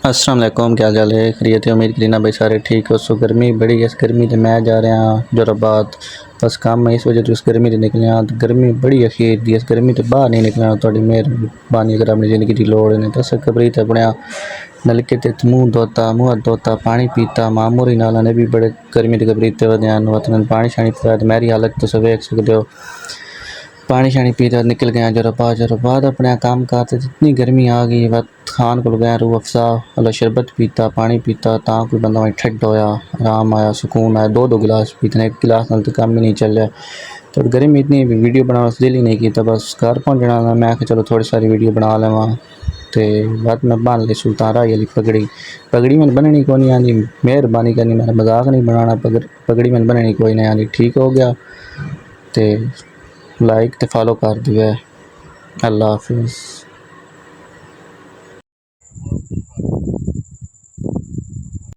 अस्सलाम वालेकुम, क्या हाल है? खैरियत है? उम्मीद करीना भाई सारे ठीक हो। सो गर्मी बड़ी है, इस गर्मी ते मैं जा रहा जोराबाद बस काम है, इस वजह तो इस गर्मी ते निकले हाँ। तो गर्मी बड़ी अखीर दी, इस गर्मी ते बाहर नहीं निकलना। थोड़ी मेहरबानी अगर अपनी ज़िंदगी की लोड़ है तो सकबरी ते अपने नलके ते मुँह धोता, मुँह धोता, पानी पीता, मामूरी नाल ने भी बड़े गर्मी ते घबरीते वदन वतन पानी शानी पिया। तो मेरी हालत तुस वेख सकते हो, पानी शानी पीता निकल गया जोराबाद अपने काम करते। इतनी गर्मी आ गई, वत खान को गया रूह अफ़ज़ा वाला शरबत पीता, पानी पीता, ता कोई बंदा वहीं ठंड होया, आराम आया, सुकून आया। दो गिलास पीते, एक गिलास नाल तो काम ही नहीं चल रहा। तो गर्मी इतनी वीडियो बनाने का दिल ही नहीं किया, बस घर पहुँचना मैं चलो थोड़ी सारी वीडियो बना लवा। तो बात मैं बन ली सुल्तान राही वाली पगड़ी मैंने बननी कोई नहीं आती। मेहरबानी करनी, मेरा मजाक नहीं बनाना। पगड़ी मैंने बननी कोई नहीं आती। ठीक हो गया तो लाइक तो फॉलो कर दिया। अल्लाह हाफिज़।